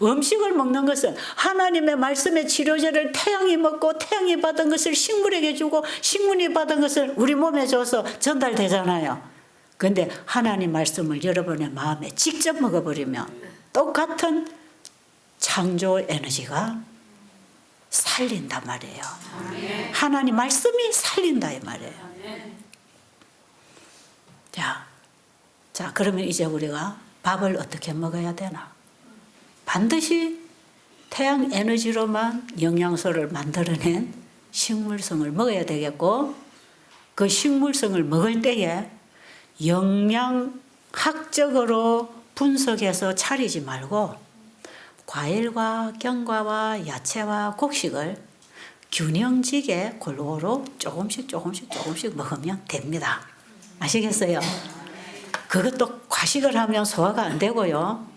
A: 음식을 먹는 것은 하나님의 말씀의 치료제를 태양이 먹고 태양이 받은 것을 식물에게 주고 식물이 받은 것을 우리 몸에 줘서 전달되잖아요. 그런데 하나님 말씀을 여러분의 마음에 직접 먹어버리면 똑같은 창조 에너지가 살린단 말이에요. 하나님 말씀이 살린다 이 말이에요. 자, 그러면 이제 우리가 밥을 어떻게 먹어야 되나? 반드시 태양 에너지로만 영양소를 만들어낸 식물성을 먹어야 되겠고, 그 식물성을 먹을 때에 영양학적으로 분석해서 차리지 말고 과일과 견과와 야채와 곡식을 균형지게 골고루 조금씩 먹으면 됩니다. 아시겠어요? 그것도 과식을 하면 소화가 안 되고요.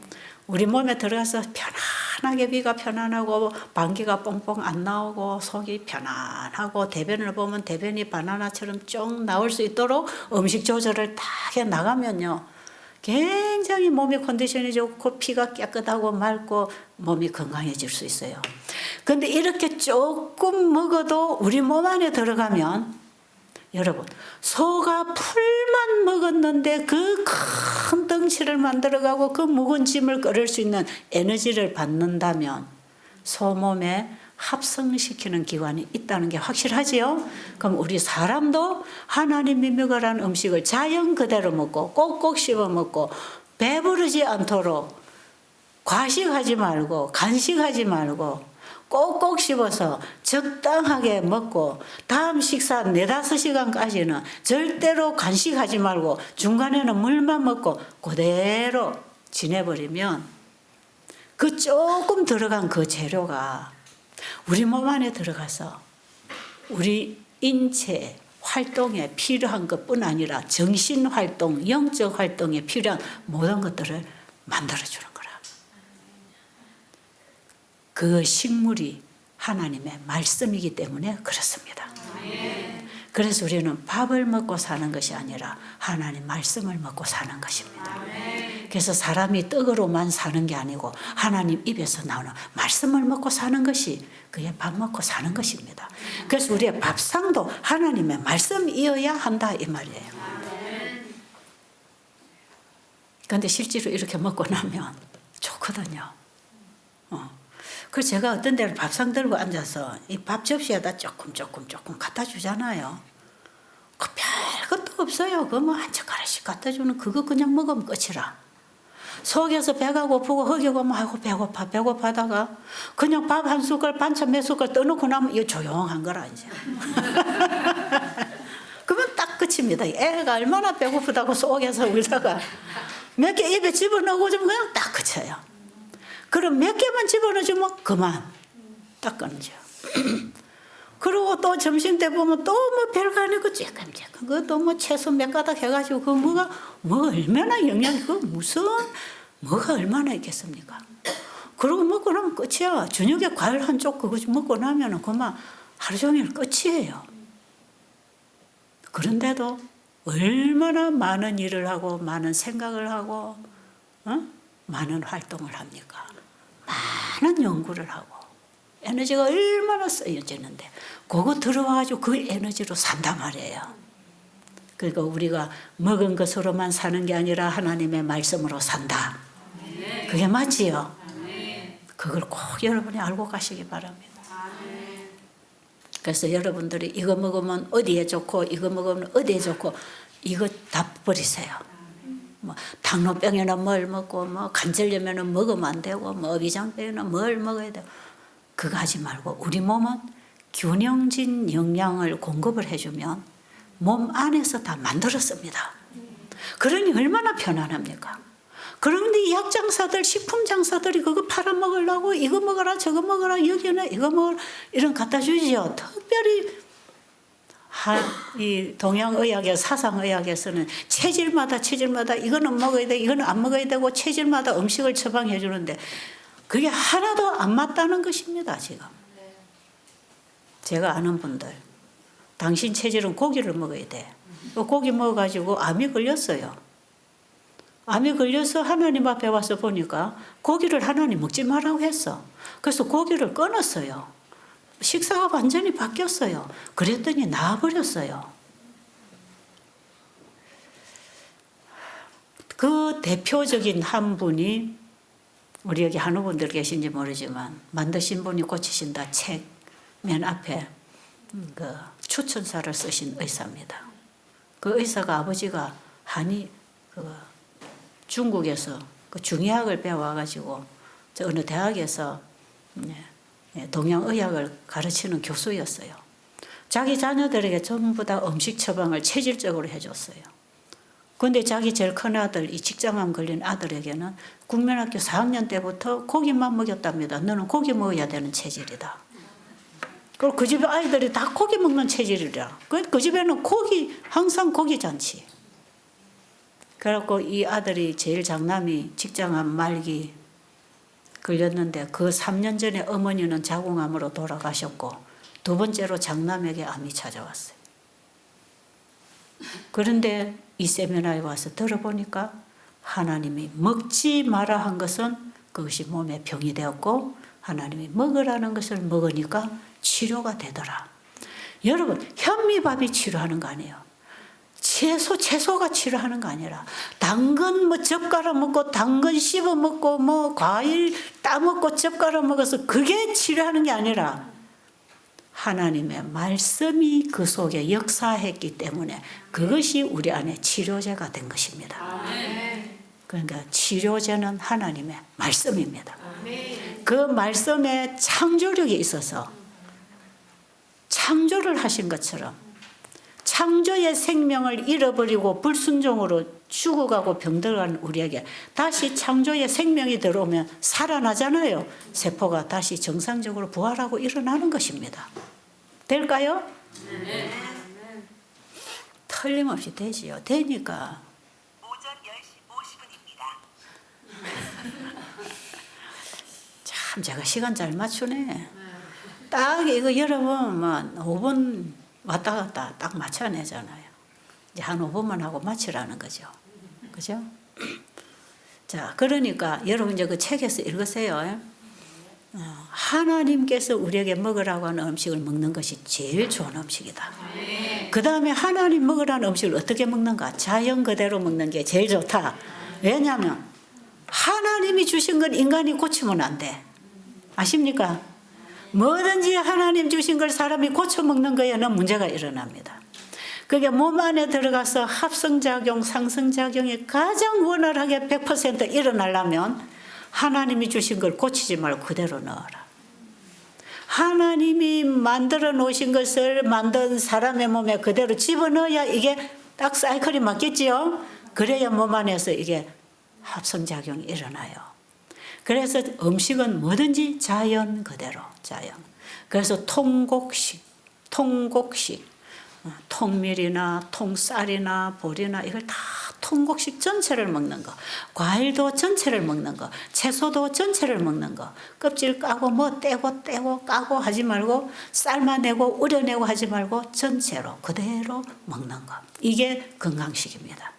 A: 우리 몸에 들어가서 편안하게 비가 편안하고 방귀가 뻥뻥 안 나오고 속이 편안하고 대변을 보면 대변이 바나나처럼 쭉 나올 수 있도록 음식 조절을 딱 해 나가면요. 굉장히 몸의 컨디션이 좋고 피가 깨끗하고 맑고 몸이 건강해질 수 있어요. 그런데 이렇게 조금 먹어도 우리 몸 안에 들어가면 여러분 소가 풀만 먹었는데 그 큰 덩치를 만들어가고 그 무거운 짐을 끌을 수 있는 에너지를 받는다면 소 몸에 합성시키는 기관이 있다는 게 확실하지요? 그럼 우리 사람도 하나님이 먹으라는 음식을 자연 그대로 먹고 꼭꼭 씹어 먹고 배부르지 않도록 과식하지 말고 간식하지 말고 꼭꼭 씹어서 적당하게 먹고 다음 식사 4-5시간까지는 절대로 간식하지 말고 중간에는 물만 먹고 그대로 지내버리면 그 조금 들어간 그 재료가 우리 몸 안에 들어가서 우리 인체 활동에 필요한 것뿐 아니라 정신 활동, 영적 활동에 필요한 모든 것들을 만들어주는 거라. 그 식물이 하나님의 말씀이기 때문에 그렇습니다. 그래서 우리는 밥을 먹고 사는 것이 아니라 하나님 말씀을 먹고 사는 것입니다. 그래서 사람이 떡으로만 사는 게 아니고 하나님 입에서 나오는 말씀을 먹고 사는 것이 그의 밥 먹고 사는 것입니다. 그래서 우리의 밥상도 하나님의 말씀이어야 한다 이 말이에요. 그런데 실제로 이렇게 먹고 나면 좋거든요. 그래서 제가 어떤 데를 밥상 들고 앉아서 이 밥 접시에다 조금 갖다 주잖아요. 그 별것도 없어요. 그 뭐 한 젓가락씩 갖다 주는 그거 그냥 먹으면 끝이라. 속에서 배가 고프고 허기고 뭐 아이고 배고파다가 그냥 밥 한 숟갈 반찬 몇 숟갈 떠놓고 나면 이거 조용한 거라 이제. 그러면 딱 끝입니다. 애가 얼마나 배고프다고 속에서 울다가 몇 개 입에 집어넣고 좀 그냥 딱 그쳐요. 그럼 몇 개만 집어넣어주면 그만 딱 끊죠. 그리고 또 점심 때 보면 또 뭐 별거 아니고 쬐끔쬐끔 그것도 뭐 채소 몇 가닥 해가지고 그 뭐가 뭐 얼마나 영양이 그 무슨 뭐가 얼마나 있겠습니까? 그러고 먹고 나면 끝이야. 저녁에 과일 한 쪽 그거 먹고 나면은 그만 하루 종일 끝이에요. 그런데도 얼마나 많은 일을 하고 많은 생각을 하고 많은 활동을 합니까? 많은 연구를 하고 에너지가 얼마나 쓰여지는데 그거 들어와가지고 그 에너지로 산단 말이에요. 그러니까 우리가 먹은 것으로만 사는 게 아니라 하나님의 말씀으로 산다. 그게 맞지요? 그걸 꼭 여러분이 알고 가시기 바랍니다. 그래서 여러분들이 이거 먹으면 어디에 좋고 이거 먹으면 어디에 좋고 이거 다 버리세요. 뭐 당뇨병에는 뭘 먹고 뭐 관절염에는 먹으면 안 되고 뭐 위장병에는 뭘 먹어야 되고 그거 하지 말고 우리 몸은 균형진 영양을 공급을 해주면 몸 안에서 다 만들었습니다. 그러니 얼마나 편안합니까? 그런데 이 약장사들 식품장사들이 그거 팔아먹으려고 이거 먹어라 저거 먹어라 여기는 이거 먹어라 이런 갖다 주지요. 특별히 이 동양의학의 사상의학에서는 체질마다 이거는 먹어야 돼, 이거는 안 먹어야 되고 체질마다 음식을 처방해 주는데 그게 하나도 안 맞다는 것입니다. 지금 제가 아는 분들, 당신 체질은 고기를 먹어야 돼. 고기 먹어가지고 암이 걸렸어요. 암이 걸려서 하나님 앞에 와서 보니까 고기를 하나님 먹지 말라고 했어. 그래서 고기를 끊었어요. 식사가 완전히 바뀌었어요. 그랬더니 나아버렸어요. 그 대표적인 한 분이 우리 여기 한우분들 계신지 모르지만 만드신 분이 고치신다 책 맨 앞에 그 추천사를 쓰신 의사입니다. 그 의사가 아버지가 중국에서 그 중의학을 배워가지고 저 어느 대학에서 동양의학을 가르치는 교수였어요. 자기 자녀들에게 전부 다 음식 처방을 체질적으로 해줬어요. 그런데 자기 제일 큰 아들, 이 직장암 걸린 아들에게는 국민학교 4학년 때부터 고기만 먹였답니다. 너는 고기 먹어야 되는 체질이다. 그리고 그 집에 아이들이 다 고기 먹는 체질이라. 그 집에는 항상 고기 잔치. 그래갖고 이 아들이 제일 장남이 직장암 말기 걸렸는데 그 3년 전에 어머니는 자궁암으로 돌아가셨고 두 번째로 장남에게 암이 찾아왔어요. 그런데 이 세미나에 와서 들어보니까 하나님이 먹지 마라 한 것은 그것이 몸에 병이 되었고 하나님이 먹으라는 것을 먹으니까 치료가 되더라. 여러분, 현미밥이 치료하는 거 아니에요. 채소가 치료하는 거 아니라 당근 젓가락 먹고 당근 씹어 먹고 과일 따먹고 젓가락 먹어서 그게 치료하는 게 아니라 하나님의 말씀이 그 속에 역사했기 때문에 그것이 우리 안에 치료제가 된 것입니다. 그러니까 치료제는 하나님의 말씀입니다. 그 말씀에 창조력이 있어서 창조를 하신 것처럼 창조의 생명을 잃어버리고 불순종으로 죽어가고 병들어가는 우리에게 다시 창조의 생명이 들어오면 살아나잖아요. 세포가 다시 정상적으로 부활하고 일어나는 것입니다. 될까요? 네. 틀림없이 되지요. 되니까.
C: 오전 10시 50분입니다.
A: 참 제가 시간 잘 맞추네. 딱 이거 여러분 5분 왔다 갔다 딱 맞춰내잖아요. 이제 한 5분만 하고 마치라는 거죠. 그죠? 자, 그러니까 여러분 이제 그 책에서 읽으세요. 하나님께서 우리에게 먹으라고 하는 음식을 먹는 것이 제일 좋은 음식이다. 그 다음에 하나님 먹으라는 음식을 어떻게 먹는가? 자연 그대로 먹는 게 제일 좋다. 왜냐하면 하나님이 주신 건 인간이 고치면 안 돼. 아십니까? 뭐든지 하나님 주신 걸 사람이 고쳐 먹는 거에는 문제가 일어납니다. 그게 몸 안에 들어가서 합성작용, 상승작용이 가장 원활하게 100% 일어나려면 하나님이 주신 걸 고치지 말고 그대로 넣어라. 하나님이 만들어 놓으신 것을 만든 사람의 몸에 그대로 집어넣어야 이게 딱 사이클이 맞겠지요? 그래야 몸 안에서 이게 합성작용이 일어나요. 그래서 음식은 뭐든지 자연 그대로, 자연. 그래서 통곡식, 통밀이나 통쌀이나 보리나 이걸 다 통곡식 전체를 먹는 거. 과일도 전체를 먹는 거. 채소도 전체를 먹는 거. 껍질 까고 떼고 까고 하지 말고 삶아내고 우려내고 하지 말고 전체로 그대로 먹는 거. 이게 건강식입니다.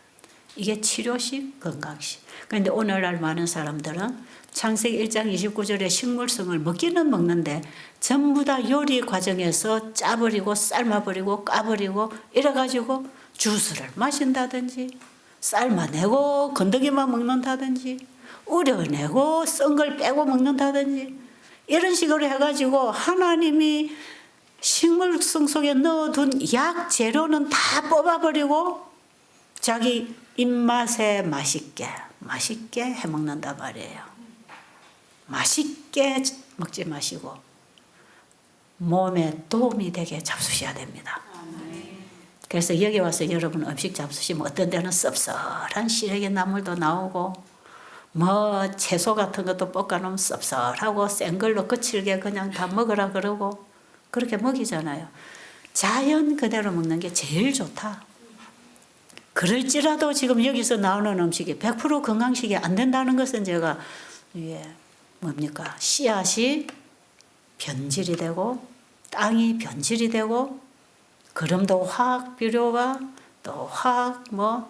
A: 이게 치료식, 건강식. 그런데 오늘날 많은 사람들은 창세기 1장 29절의 식물성을 먹기는 먹는데 전부 다 요리 과정에서 짜버리고 삶아버리고 까버리고 이래가지고 주스를 마신다든지 삶아내고 건더기만 먹는다든지 우려내고 썬 걸 빼고 먹는다든지 이런 식으로 해가지고 하나님이 식물성 속에 넣어둔 약 재료는 다 뽑아버리고 자기 입맛에 맛있게 해먹는단 말이에요. 맛있게 먹지 마시고 몸에 도움이 되게 잡수셔야 됩니다. 그래서 여기 와서 여러분 음식 잡수시면 어떤 데는 씁쓸한 시래기 나물도 나오고 채소 같은 것도 볶아놓으면 씁쓸하고 센 걸로 거칠게 그냥 다 먹으라 그러고 그렇게 먹이잖아요. 자연 그대로 먹는 게 제일 좋다. 그럴지라도 지금 여기서 나오는 음식이 100% 건강식이 안 된다는 것은 제가 뭡니까? 씨앗이 변질이 되고 땅이 변질이 되고 그럼도 화학 비료가 또 화학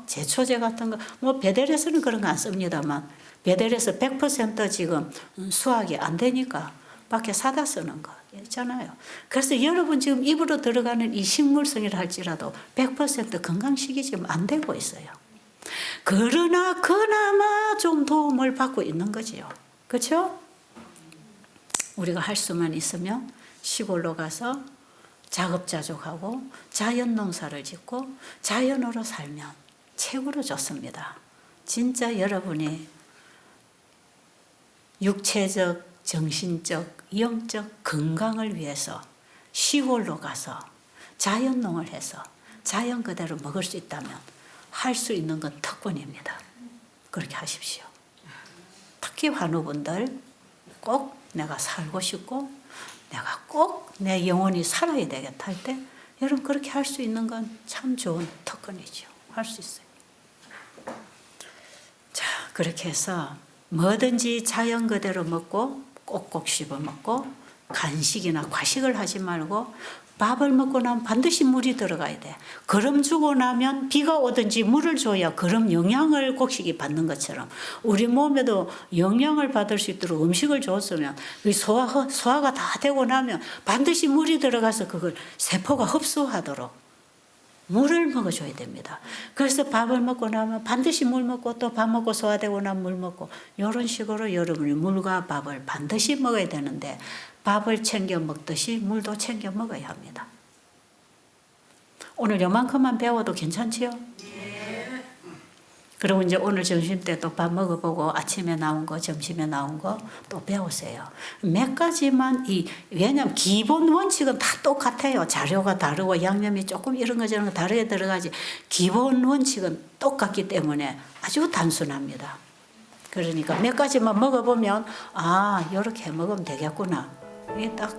A: 제초제 같은 거 베델에서는 그런 거 안 씁니다만 베델에서 100% 지금 수확이 안 되니까 밖에 사다 쓰는 거 있잖아요. 그래서 여러분 지금 입으로 들어가는 이 식물성이라 할지라도 100% 건강식이 지금 안 되고 있어요. 그러나 그나마 좀 도움을 받고 있는 거지요. 그렇죠? 우리가 할 수만 있으면 시골로 가서 자급자족하고 자연 농사를 짓고 자연으로 살면 최고로 좋습니다. 진짜 여러분이 육체적, 정신적, 영적 건강을 위해서 시골로 가서 자연농을 해서 자연 그대로 먹을 수 있다면 할 수 있는 건 특권입니다. 그렇게 하십시오. 특히 환우분들 꼭 내가 살고 싶고 내가 꼭 내 영혼이 살아야 되겠다 할 때 여러분 그렇게 할 수 있는 건 참 좋은 특권이죠. 할 수 있어요. 자, 그렇게 해서 뭐든지 자연 그대로 먹고 꼭꼭 씹어 먹고 간식이나 과식을 하지 말고 밥을 먹고 나면 반드시 물이 들어가야 돼. 거름 주고 나면 비가 오든지 물을 줘야 거름 영양을 곡식이 받는 것처럼 우리 몸에도 영양을 받을 수 있도록 음식을 줬으면 소화가 다 되고 나면 반드시 물이 들어가서 그걸 세포가 흡수하도록 물을 먹어줘야 됩니다. 그래서 밥을 먹고 나면 반드시 물 먹고 또 밥 먹고 소화되고 나면 물 먹고 이런 식으로 여러분이 물과 밥을 반드시 먹어야 되는데 밥을 챙겨 먹듯이 물도 챙겨 먹어야 합니다. 오늘 요만큼만 배워도 괜찮지요? 네. 그리고 이제 오늘 점심 때 또 밥 먹어보고 아침에 나온 거, 점심에 나온 거 또 배우세요. 몇 가지만 왜냐면 기본 원칙은 다 똑같아요. 자료가 다르고 양념이 조금 이런 거 저런 거 다르게 들어가지 기본 원칙은 똑같기 때문에 아주 단순합니다. 그러니까 몇 가지만 먹어보면 이렇게 먹으면 되겠구나. 이게 딱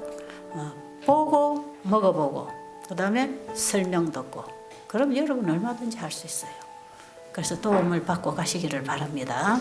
A: 보고 먹어보고 그 다음에 설명 듣고 그럼 여러분 얼마든지 할 수 있어요. 그래서 도움을 받고 가시기를 바랍니다.